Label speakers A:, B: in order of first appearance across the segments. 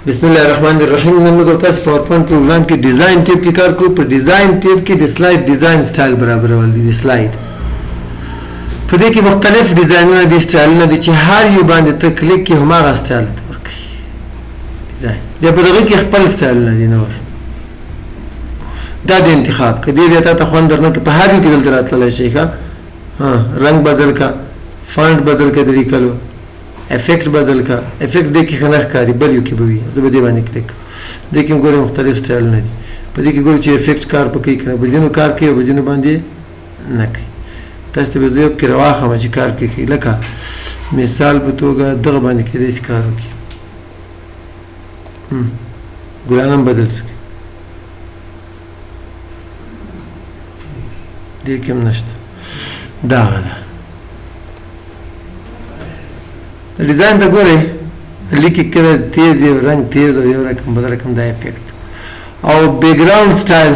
A: بسم الله الرحمن الرحیم. نن موږ تاسو په پاورپوینټ پروګرام کې ډیزاین ټیب کې کار کوو. په ډیزاین ټیب کې د سلاید ډیزاین سټایل برابرول دي. د سلاید په دې کې مختلف ډیزاینونه دي، سټایلونه دي چې هر یو باندې ته کلیک کې هماغه سټایل ورکړي ډیزاین. بیا په دغه کې خپل سټایلونه دي نور دا د انتخاب کدی بیا ته خوند درنه په هر یو کې دلته راتللی شي. ښه رنگ بدل کا، فونټ بدل کا، د لیکلو افیکټ بدل کا. افیکټ دې کې ښه نه ښکاري بل یو کې به وي. زه به دې باندې کلیک دې کې ګورم مختلف سټایلونه دي. په دې کې ګورو چې افیکټ کار په کوي کنه، په ځینو کار کوي په ځینو باندې نه کوي. تاسو ته به زه یو کې راواخلم چې کار کوي. لکه مثال په توګه دغه باندې کېدای شي کار وکړي. ګلان هم بدل شي، دې کې هم نشته. دغه ده ډیزاین ته ګورئ، لیکي کله تیز یو رنګ تیز او یو رقم بل رقم دا افیکټ. او بیک ګراوند سټایل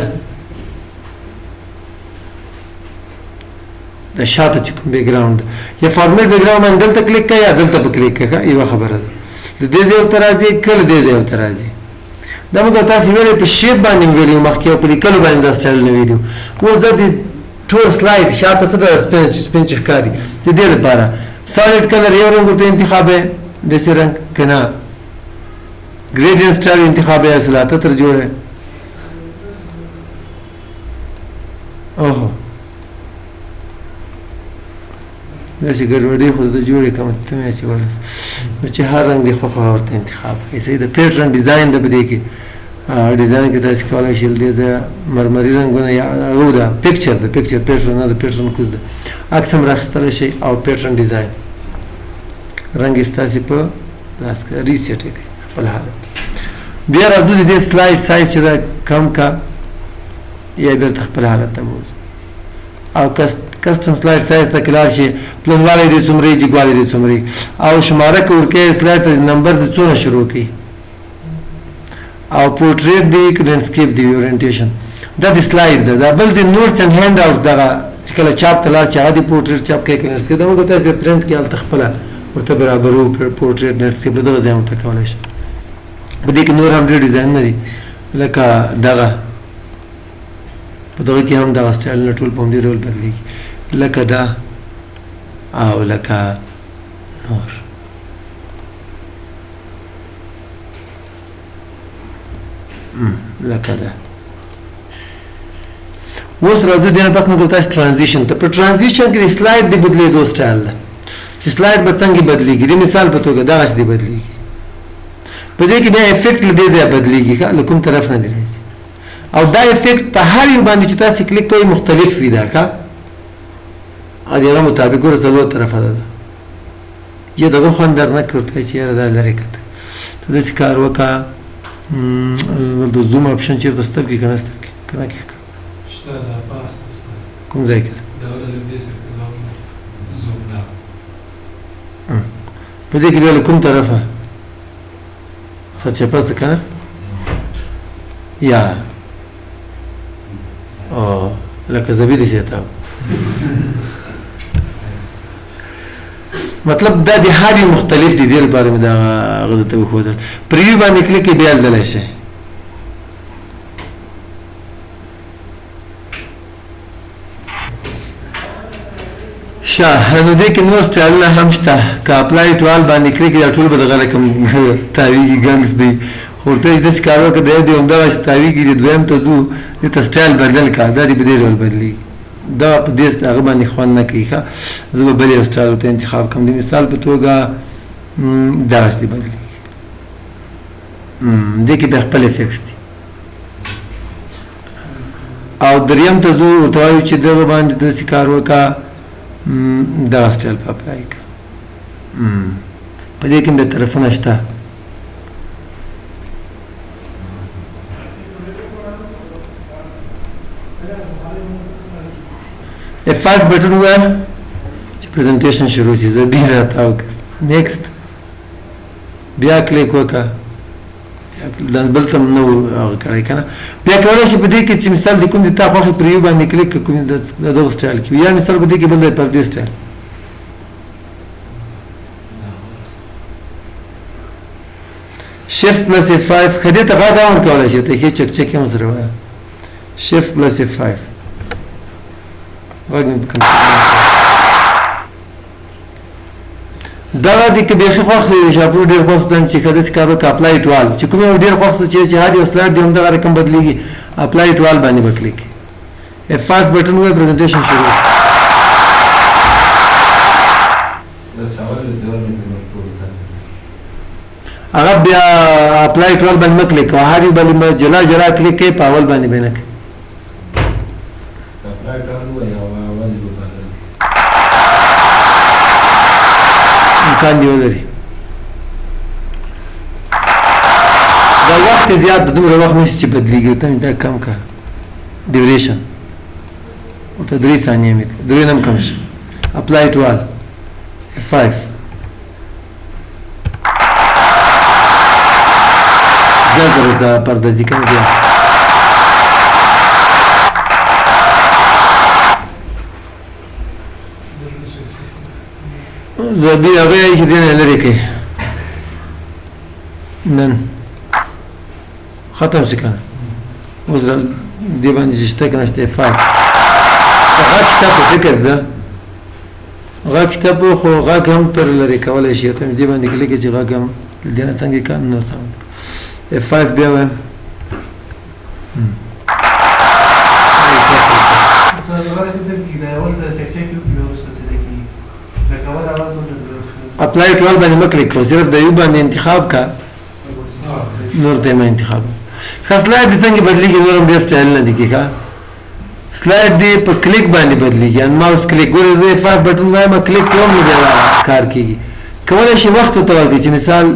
A: د شاته چې کوم بیک ګراوند یا فارمیټ بیک ګراوند باندې دلته کلیک کړئ یا دلته په کلیک کړئ. یوه خبره ده د دې ځای ته راځي، کله دې ځای ته راځي. دا موږ تاسو ویلې په شیپ باندې ویلو مخکې او په لیکلو باندې دا سټایل نه ویلو. اوس دا د ټول سلاید شاته څه د سپین چې ښکاري د دې لپاره سالډ کلر یو رنګ ورته انتخاب ہے، دسی رنگ کنا گریڈینٹ سٹائل انتخاب ہے، اصلاحات تر جوڑ ہے. اوہو دسی گڑبڑی خود ته جوړې کوم ته مې چې ورس نو چې هر رنګ دی خو ورته انتخاب کوي. صحیح د پیټرن ډیزاین د بده کې ډیزاین کې تاسو کولای شئ د مرمري رنگونه یا او دا پکچر د پکچر پیټرن نه د پیټرن کوز ده عکس هم راخستل شي او پیټرن ډیزاین رنگ استاسي په لاس کې ریسیټ کوي خپل حالت. بیا راځو د دې سلاید سایز چې دا کم کا یا بیا خپل حالت ته موز او کسٹم سلاید سایز ته کلار شي پلنواله دې څومره جګواله دې څومره او شماره کې ورکه سلاید نمبر د څونه شروع کی او پورټریټ دی لینډسکیپ دی اورینټیشن دا د سلاید ده. دا بل د نوټس اند هاند اوټس دغه چې کله چاپ تلار چې هغه د پورټریټ چاپ کوي لینډسکیپ دا موږ تاسو په پرنٹ کې الته خپل ورته برابرو پورټریټ لینډسکیپ دغه ځای ته کولای شي. په دې کې نور هم ډېر ډیزاین نه دي لکه دغه په دغه کې هم دغه سټایل نه ټول په همدې ډول بدلېږي لکه دا او لکه نور. لکه دا اوس راځو دې نه پس موږ تاسو ټرانزیشن ته. په ټرانزیشن کې د سلاید د بدلېدو سټایل ده چې سلاید به څنګه بدلېږي. د مثال په توګه دغسې دی بدلېږي. په دې کې بیا افیکټ له دې ځایه بدلېږي له کوم طرف نه دی راځي او دا افیکټ په هر یو باندې چې تاسو کلیک کوئ مختلف وي. دا ښه د هغه مطابق ګوره څلور طرفه ده یا دغه خوند درنه کړ ورته چې یاره دا لرې کړه ته داسې کار وکړه د زوم اپشن چېرته سترګې که نه سترګې که نه کې کوم ځای کې ده په دې کې بیا له کوم طرفه سچپه څه که نه یا لکه زبې دې شیطان مطلب دا د هر یو مختلف دي. دې لپاره مې دا هغه درته وښودل. پریویو باندې کلیک کړئ بیا لیدلی شئ. نو دې کې نور سټایلونه هم شته. که اپلای ټو آل باندې کلیک کړئ دا ټول به دغه رقم تاویږي ګنګس به خو ورته چې داسې کار وکړه د یو دې همدغسې تاویږي د دویم ته ځو دې ته سټایل بدل کړه دا دې په دې ډول بدلېږي. دا په دې هغه باندې خوند نه کوي. ښه زه به بل یو سټایل ورته انتخاب کړم. د مثال په توګه دغسې بدلېږي. دې کې بیا خپل افیکټس دي او دریم ته ځو ورته وایو چې دغه باندې داسې کار وکړه دغه سټایل په اپلای کړه. په دې کې بیا طرفونه شته. F5 بټن ووایم چې پریزنټیشن شروع شي. زه بیا راتاو نیکسټ بیا کلیک وکړه بل ته نه هغه کړی که نه. بیا کولی شي په دې کې چې مثال د کوم د تا خوښې پریو باندې کلیک کړه کوم د دغه سټایل کې یا مثال په دې کې بل دی پر دې سټایل shift plus F5 خدي ته غا دا ورکولای شي ته کې چک چک هم سره وای shift plus F5 غوږ دا د کې به خو خو شاپور ډیر خو ستم چې کده څه کارو اپلای ټوال چې کوم ډیر خو چې هادي وسلات دی هم دا رقم بدلیږي اپلای ټوال باندې وکلیک F5 بٹن हुआ प्रेजेंटेशन शुरू अगर बया अप्लाई टूल बन में क्लिक हारी बली में जला जला क्लिक के पावल बानी बेनक अप्लाई टूल हुआ या आवाज इम्कान दियो दरी दा वक्त ज्यादा दुमरे वक्त नشي بدلیږي ته دا کم کا ड्यूरेशन او ته 3 ثانیې مې درې نم کم شي اپلای ټو آل F5 دا درس دا پرده ځکه بیا زبی هغه چې دین لري کې نن ختم شي کنه اوس دی باندې شته کنه شته F5 غا کتاب فکر ده غا کتاب خو غا هم تر لري کولای شي ته دی باندې کلیک چې غا هم دنه څنګه کار نو سم F5 بیا وایم اپلای ټول باندې مکلیک کو صرف د یو باندې انتخاب کا نور ته ما انتخاب خاصلای د څنګه بدلیږي نور هم د سټایل نه دی کیګه سلاید دی په کلیک باندې بدلیږي ان ماوس کلیک ګورې زه F5 بٹن وایم کلیک کوم نو بیا کار کیږي کولای شي وخت ته ورګي چې مثال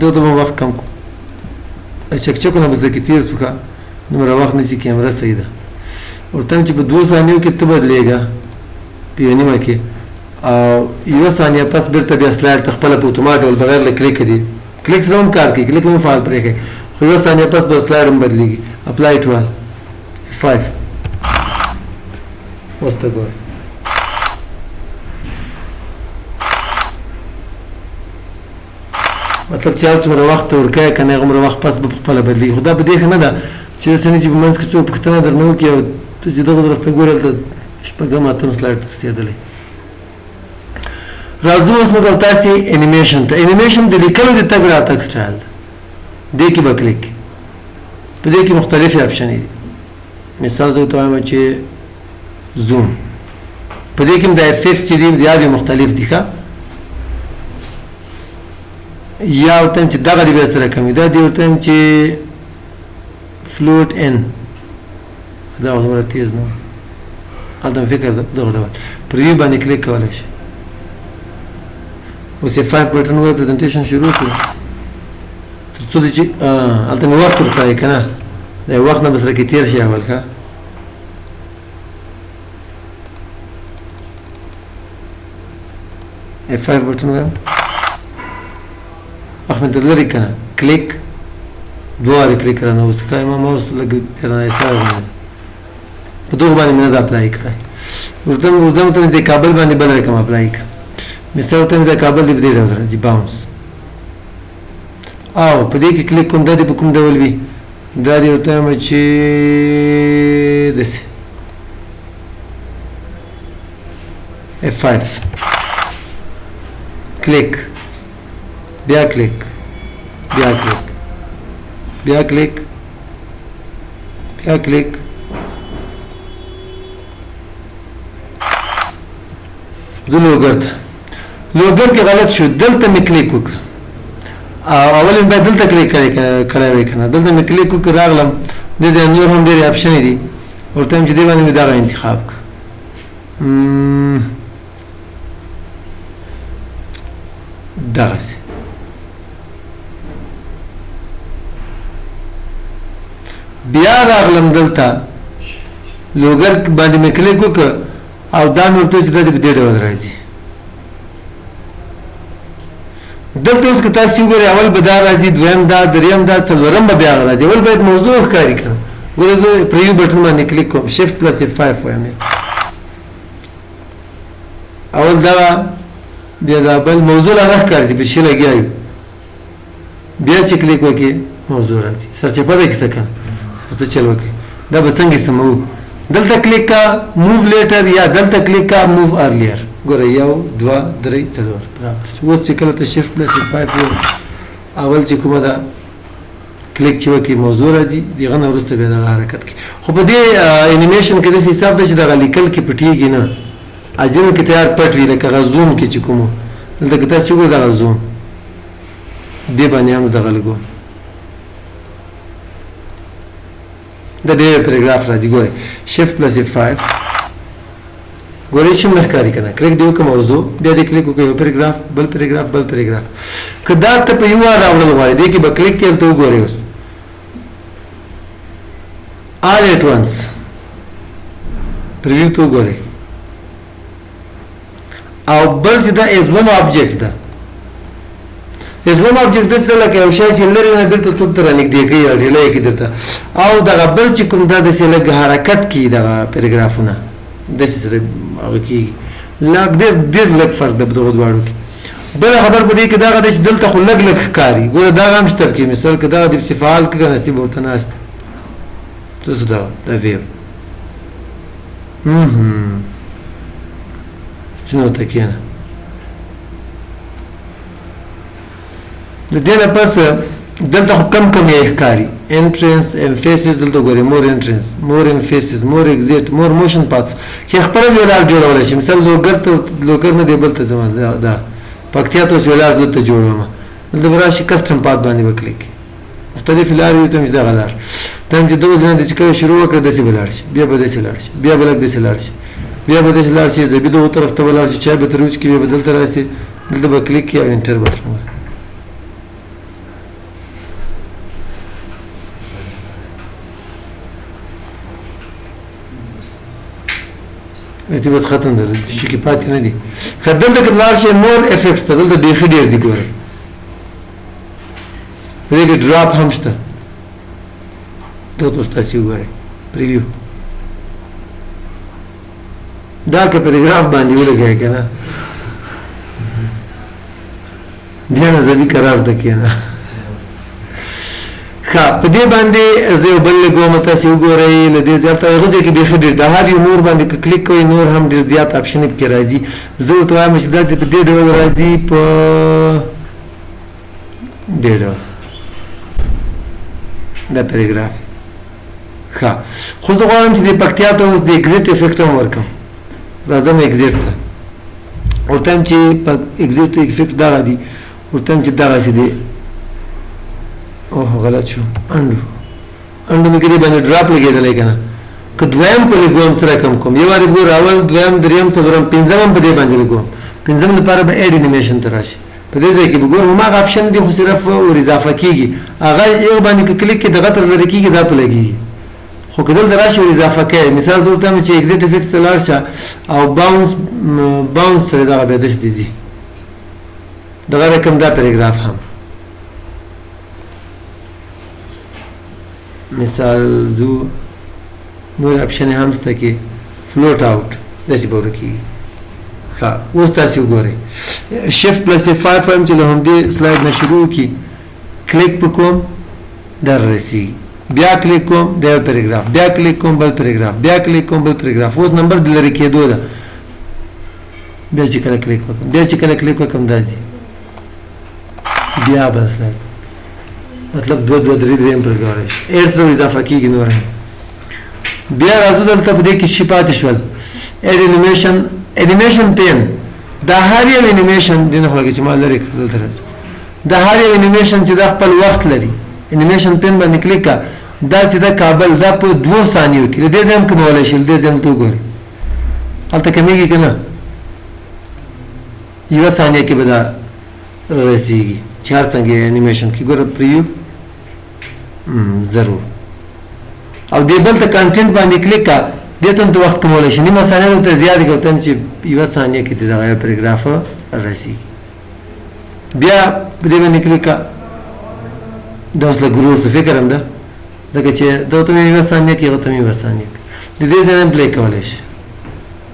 A: دوه وخت کم کو چک چکونه به ځکه تیر سوخه نو وخت نشي کیمرا صحیح ده ورته چې په 2 ثانیو کې ته بدلېږي په نیمه کې او یو ثانیه پس بیرته بیا سلاید په خپل په اتومات ډول بغیر له کلیک دی کلیک سره هم کار کوي کلیک هم فعال پرې کوي خو یو ثانیه پس به سلاید هم بدلېږي اپلای ټو آل 5 وسته ګور مطلب چې څومره وخت ورکه کنه غومره وخت پس په خپل بدلی خدا به دې نه ده چې سنې چې بمنځ کې څو پښتنه درنو کې او ته چې دغه درته ګورل ته شپږم اتم سلاید رسیدلې راځو اوس موږ تاسو انیمیشن ته انیمیشن د لیکلو د تګ راتګ سټایل دې کې به کلیک په دې کې مختلفې اپشن دي مثال زه ته وایم چې زوم په دې کې د افیکټس چې دي د مختلف دي ښه یا ورته چې دغه دی به سره کمی دا دی ورته چې فلوټ ان دا اوسمره تیز نه هلته فکر دغه ډول پریویو باندې کلیک کولی شي اوس F5 بټن وای پریزنټیشن شروع شو تر څو چې هلته مې وخت ورکړی که نه د وخت نه به سره کې تیر شي اول ښه F5 بټن وایم احمد لري کنه کلیک دواره کلیک رانه اوس کای ما ماوس لګ رانه حساب په دوه باندې نه دا اپلای کړای ورته ته د کابل باندې بل رقم اپلای کړ مثال ته د کابل دی بده راځي باونس او په دې کې کلیک کوم د دې په کوم ډول وي دا دی ورته چې دسه F5 کلیک بیا کلیک بیا کلیک بیا کلیک بیا کلیک زه لوګر کې غلط شو دلته مې کلیک وکړ اول باید دلته کلیک کړی وای کنه دلته مې کلیک وکړ راغلم دې نور هم ډېرې اپشن دي ورته چې دې باندې مې دا انتخاب کړ دغسې بیا راغلم دلته لوګر باندې مې کلیک وکړ او دا مې ورته چې دا د دې ډول راځي دلته اوس که تاسو وګورئ اول به دا راځي دویم دا دریم دا څلورم به بیا راځي اول باید موضوع ښکاري کړم ګوره زه پریویو بټن باندې کلیک کوم شفت پلس F5 وایم اول دا بیا دا بل موضوع لا راښکاري چې په شي لګیا یو بیا چې کلیک وکړي موضوع راځي سرچپه ده کیسه کنه څه چل وکړي دا به څنګه سمو دلته کلیک کا موو لیټر یا دلته کلیک کا موو ارلیر ګوره 1 2 3 4 اوس چې کله ته شیفټ پلس 5 اول چې کومه ده کلیک چې وکړي موضوع راځي دغه نه وروسته بیا دغه حرکت کوي خو په دې انیمیشن کې داسې حساب ده چې دغه لیکل کې پټېږي نه اجرو کې تیار پټ وي لکه غزوم کې چې کومو دلته که تاسو وګورئ دغه زوم دې باندې هم دغه لګو د دې پیراګراف راځي ګورئ شیفټ پلس 5 ګورئ چې مخکاري کنه کلیک دیو کوم موضوع بیا دې کلیک وکړئ پیراګراف بل پیراګراف کدا ته په یو راوړل غواړئ دې کې به کلیک کړئ ته وګورئ اوس all at once پریویو ته وګورئ او بل چې دا از ون آبجیکټ ده از ون آبجیکټ داسې ده لکه یو شی چې لرې نه بېرته څوک ته رانږدې کوي راډیله یې کوي درته او دغه بل چې کوم دا داسې لږ حرکت کوي دغه پیراګرافونه داسې سره هغه کېږي ډېر لږ فرق ده په دغو دواړو کې بله خبر په دې کې دغه ده چې دلته خو لږ ښکاري ګوره دغه هم شته پکې مثال که دغه دې پسې فعال کړه که نصیب ورته ناست څه څه دغه دا ویو څنګه ته کېنه د دې نه پس دلته خو کم یې ښکاري entrance and faces دلته ګورئ more entrance more in faces more exit more motion paths چې خپله ویلار جوړولی شي مثال لوګر نه دی بل ته ځم دا پکتیا ته اوس ویلار زه ته جوړوم دلته به راشي کسټم پات باندې به کلیک مختلفې لارې وي ته هم چې دغه لار ته هم چې دغه ځای نه چې کله شروع وکړه داسې به لاړ شي بیا به داسې لاړ شي بیا به لږ داسې لاړ شي بیا به داسې لاړ شي زبي دغو طرف ته به لاړ شي چای به تر وچ کړي بیا به دلته راسي دلته به کلیک کړي او انټر به ته بس ختم ده چې کې پاتې نه دي دلته که لاړ شي مور افیکټس ته دلته بیخي ډېر دي ګورئ په دې کې ډراپ هم شته دلته اوس تاسې وګورئ پریویو دا که پیراګراف باندې ولګوئ که نه بیا نظري قرار ده کېنه ښه په دې باندې زه یو بل لګوم تاسې وګورئ له دې زیاته هغه ځای کې بیخي ډېر د هر یو نور باندې که کلیک کوئ نور هم ډېر زیات آپشن پکې راځي زه ورته وایم چې دا په دې ډول راځي په دې ډول دا پیراګراف ښه خو زه غواړم چې دې پکتیا ته اوس د اګزیټ افیکټ هم ورکړم راځم اګزیټ ته ورته وایم چې په اګزیټ افیکټ دغه دي ورته وایم چې دغسې دی اوه غلط شو انډو مې کې دې باندې ډراپ لګېدلی که نه که دویم په لګوم څه رقم کوم یو وارې ګور اول دویم دریم څلورم پنځم هم په دې باندې لګوم پنځم لپاره به ایډ انیمیشن ته راشي په دې ځای کې به ګورم هماغه اپشن دی خو صرف ور اضافه کېږي هغه یو باندې که کلیک کړي دغه تر لرې کېږي دا په لګېږي خو که دلته راشي ور اضافه کوي مثال زه ورته وایم چې اګزیټ افیکټس ته لاړ شه او باونس سره دغه بیا داسې دې ځي دغه رقم دا پیراګراف هم مثال زو نور اپشن هم شته کې فلوټ آوټ داسې به ورکېږي ښه اوس تاسې وګورئ شیفټ پلس 5 وایم چې له همدې سلاید نه شروع کړي کلیک په کوم در رسېږي بیا کلیک کوم د یو پیراګراف بیا کلیک کوم بل پیراګراف بیا کلیک کوم بل پیراګراف اوس نمبر د لرې کېدو ده بیا چې کله کلیک وکړم بیا چې کله کلیک وکړم دا ځي بیا بل سلاید مطلب دو درې پر کولی شي ایډ سره اضافه کېږي نور هم بیا راځو دلته په دې کې شي پاتې شول ایډ انیمیشن پین دا هر یو انیمیشن دې نه خو لکه چې ما لرې کړ دلته راځو دا هر یو انیمیشن چې دا خپل وخت لري انیمیشن پین باندې کلیک کړه دا چې دا کابل دا په 2 ثانیو کې له دې ځای هم کمولی شي له دې ځای هم ته وګورئ هلته کمیږي که نه 1 ثانیه کې به دا رسېږي چې هر څنګه انیمیشن کې ګوره پریویو ضرور او دې بل ته کانټینټ باندې کلیک کړه دې ته هم ته وخت کمولی شي نیمه ثانیه ورته زیاته کړه ورته هم چې 1 ثانیه کې دې دغه یو پیراګراف رسېږي بیا په دې باندې کلیک کړه دا اوس له ګروز فکر هم ده ځکه چې دا ورته مې 1 ثانیه کې هغه ته مې 1 ثانیه د دې ځای نه هم پلی کولی شي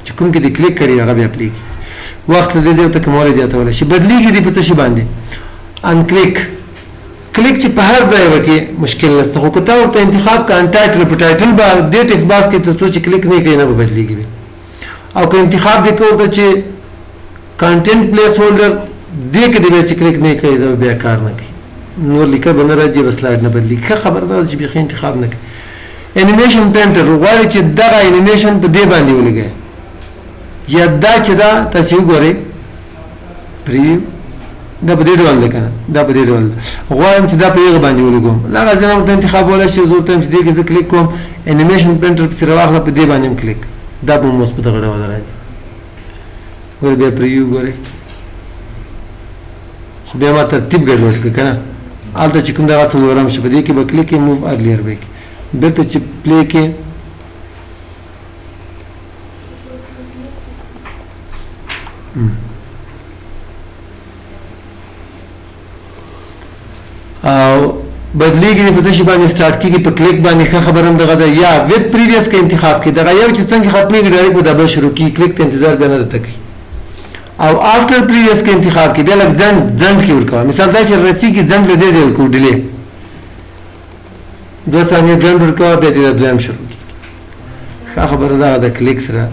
A: چې کوم کې دې کلیک کړي هغه بیا پلی کړي وخت دې ځای ته کومه زیاتول شي بدلیږي دې په څه شي باندې ان کلیک چې په هر ځای کې مشکل نشته خو کته ورته انتخاب کا ان ټایټل په ټایټل با دې ټیکس باکس کې ته سوچ کلیک نه کوي نه بدلیږي او که انتخاب دې کوو ته چې کانټینټ پلیس هولډر دې کې دې چې کلیک نه کوي دا بیا کار نه کوي نور لیکه به نه راځي بس سلاید نه بدلیږي ښه خبردار چې بيخي انتخاب نه کوي انیمیشن پینټر غواړي چې دغه انیمیشن په دې باندې ولګي یا دا چې دا تاسو وګورئ پریو دا په دې ډول ده کنه دا په دې ډول غواړم چې دا په یوه باندې ولګوم لا غواړم ورته انتخاب ولا شي زه ورته چې دې کې کلیک کوم انیمیشن پینټر په سره واخله په دې باندې کلیک دا په مثبت غړ راځي ور به پریو ګورئ خو بیا ما ترتیب ګډوډ کړ کنه البته چې کوم دا څلورم شي په دې کې به کلیک موو ارلیر به بیرته چې پلی کې او بدلیږي په څه شي باندې سٹارټ کیږي په کلیک باندې ښه خبرم دغه ده یا ویب پریویس کې انتخاب کې دغه یو چې څنګه ختمي ډایرکټ به دبل شروع کی کلیک ته انتظار به نه تکي او افټر پریویس کې انتخاب کې د لږ ځند کې ورکوه مثال دا چې رسی کې ځند له دې ځای ورکو ډیلی 2 ثانیې ځند ورکوه بیا دې دویم شروع کی ښه خبره ده د کلیک سره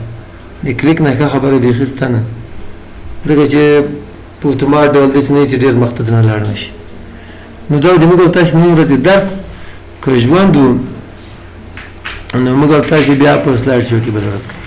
A: د کلیک نه ښه خبره دی خسته نه ځکه چې په اتومات ډول داسې نه چې ډېر مخته نه لاړ نشي نو دا د موږ تاسو نن ورځې درس که ژوند نو موږ تاسو بیا په سلاید شو کې بدل